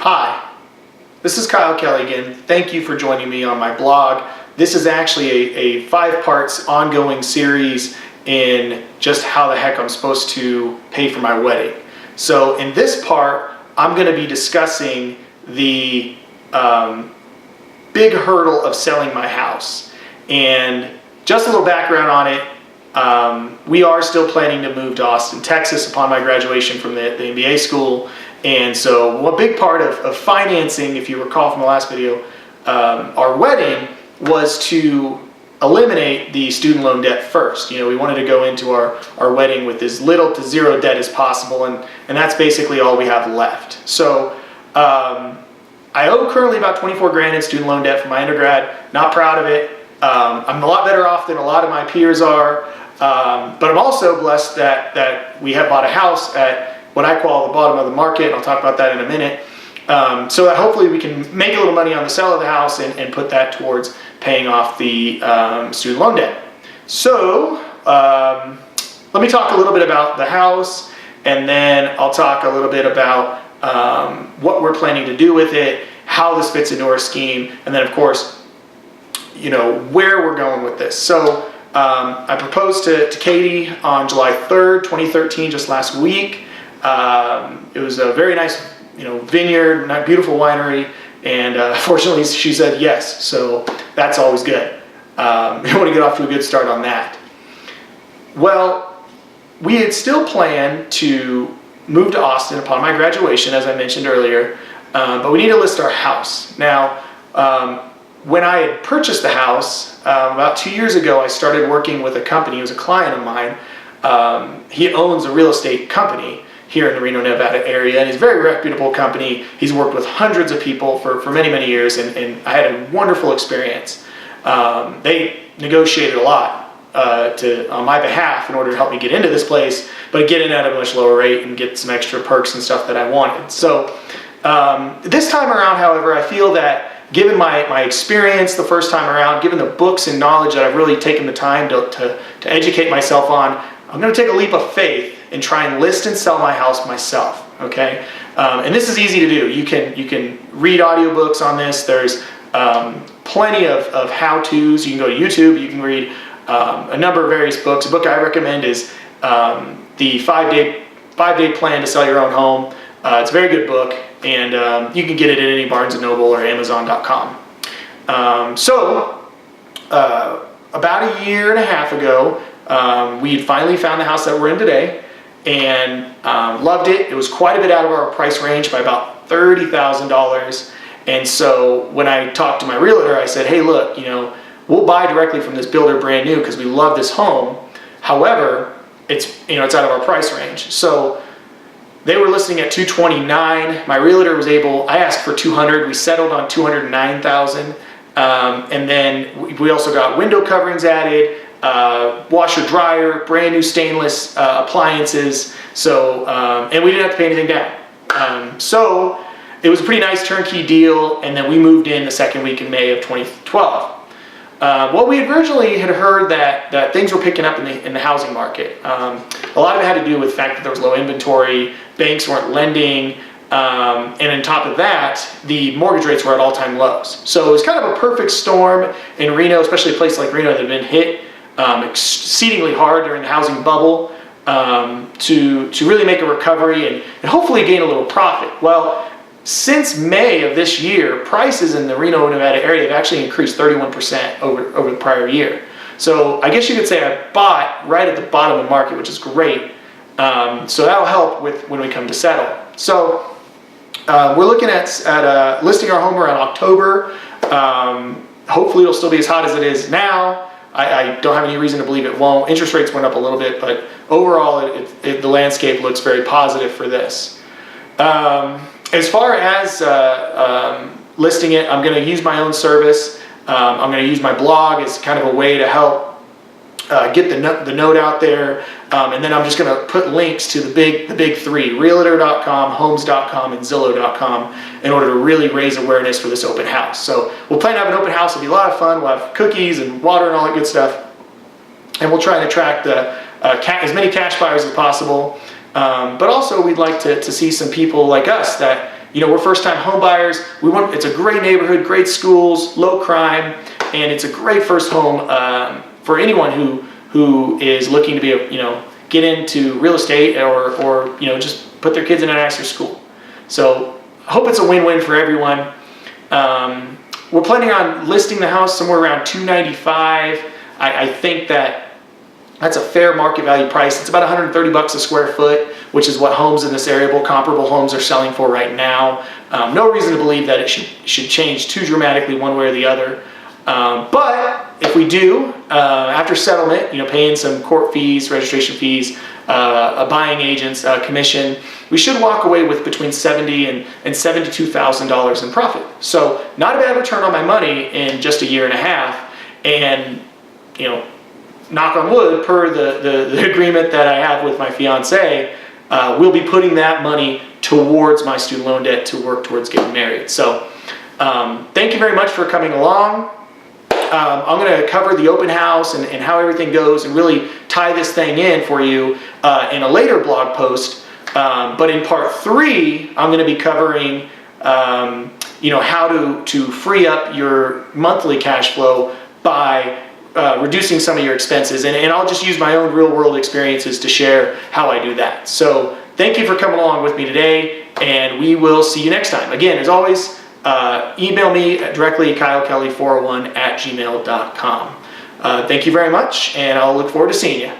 Hi, this is Kyle Kelly again. Thank you for joining me on my blog. This is actually a 5 parts ongoing series in just how the heck I'm supposed to pay for my wedding. So in this part, I'm going to be discussing the big hurdle of selling my house. And just a little background on it. We are still planning to move to Austin, Texas upon my graduation from the MBA school. And so a big part of financing, if you recall from the last video, our wedding was to eliminate the student loan debt first. You know, we wanted to go into our wedding with as little to zero debt as possible, and that's basically all we have left. So I owe currently about 24 grand in student loan debt from my undergrad. Not proud of it. I'm a lot better off than a lot of my peers are, but I'm also blessed that we have bought a house at what I call the bottom of the market, and I'll talk about that in a minute, so that hopefully we can make a little money on the sale of the house and put that towards paying off the student loan debt. So let me talk a little bit about the house, and then I'll talk a little bit about what we're planning to do with it, how this fits into our scheme, and then of course, you know, where we're going with this. So I proposed to Katie on July 3rd, 2013, just last week. It was a very nice, vineyard, beautiful winery, and fortunately she said yes, so that's always good. We want to get off to a good start on that. Well, we had still planned to move to Austin upon my graduation, as I mentioned earlier, but we need to list our house. Now, when I had purchased the house, about 2 years ago, I started working with a company. He was a client of mine. He owns a real estate company here in the Reno, Nevada area, and he's a very reputable company. He's worked with hundreds of people for many, many years, and I had a wonderful experience. They negotiated a lot on my behalf in order to help me get into this place, but get in at a much lower rate and get some extra perks and stuff that I wanted. So this time around, however, I feel that given my experience the first time around, given the books and knowledge that I've really taken the time to educate myself on, I'm going to take a leap of faith and try and list and sell my house myself. Okay, and this is easy to do. You can read audiobooks on this. There's plenty of how-tos. You can go to YouTube. You can read a number of various books. A book I recommend is the 5-Day Plan to Sell Your Own Home. It's a very good book, and you can get it at any Barnes & Noble or Amazon.com. About a year and a half ago, we had finally found the house that we're in today, and loved it. It was quite a bit out of our price range by about $30,000. And so when I talked to my realtor, I said, hey, look, we'll buy directly from this builder brand new because we love this home. However, it's out of our price range. So they were listing at $229,000. My realtor was I asked for $200,000. We settled on $209,000. And then we also got window coverings added, washer dryer, brand new stainless appliances. So, and we didn't have to pay anything down. So it was a pretty nice turnkey deal. And then we moved in the second week in May of 2012. Well, we originally had heard that things were picking up in the housing market. A lot of it had to do with the fact that there was low inventory, banks weren't lending, and on top of that, the mortgage rates were at all-time lows. So it was kind of a perfect storm in Reno, especially a place like Reno that had been hit exceedingly hard during the housing bubble, to really make a recovery and hopefully gain a little profit. Well, since May of this year, prices in the Reno, Nevada area have actually increased 31% over the prior year. So I guess you could say I bought right at the bottom of the market, which is great. So that'll help when we come to settle. So we're looking at listing our home around October. Hopefully it'll still be as hot as it is now. I don't have any reason to believe it won't. Interest rates went up a little bit, but overall the landscape looks very positive for this. As far as listing it, I'm going to use my own service. I'm going to use my blog as kind of a way to help get the note out there, and then I'm just going to put links to the big three: Realtor.com, Homes.com, and Zillow.com, in order to really raise awareness for this open house. So we'll plan to have an open house. It'll be a lot of fun. We'll have cookies and water and all that good stuff, and we'll try and attract as many cash buyers as possible. But also, we'd like to see some people like us that we're first-time home buyers. It's a great neighborhood, great schools, low crime, and it's a great first home for anyone who is looking to be get into real estate or just put their kids in a nicer school. So I hope it's a win-win for everyone. We're planning on listing the house somewhere around $295. I think that's a fair market value price. It's about $130 a square foot, which is what homes in this area, comparable homes, are selling for right now. No reason to believe that it should change too dramatically one way or the other. But if we do, after settlement, paying some court fees, registration fees, a buying agent's commission, we should walk away with between $70,000 and $72,000 in profit. So not a bad return on my money in just a year and a half. And knock on wood, per the agreement that I have with my fiance, we'll be putting that money towards my student loan debt to work towards getting married. So thank you very much for coming along. I'm going to cover the open house and how everything goes and really tie this thing in for you in a later blog post. But in part 3, I'm going to be covering how to free up your monthly cash flow by reducing some of your expenses. And I'll just use my own real world experiences to share how I do that. So thank you for coming along with me today, and we will see you next time. Again, as always, email me directly at kylekelly401@gmail.com. Thank you very much, and I'll look forward to seeing you.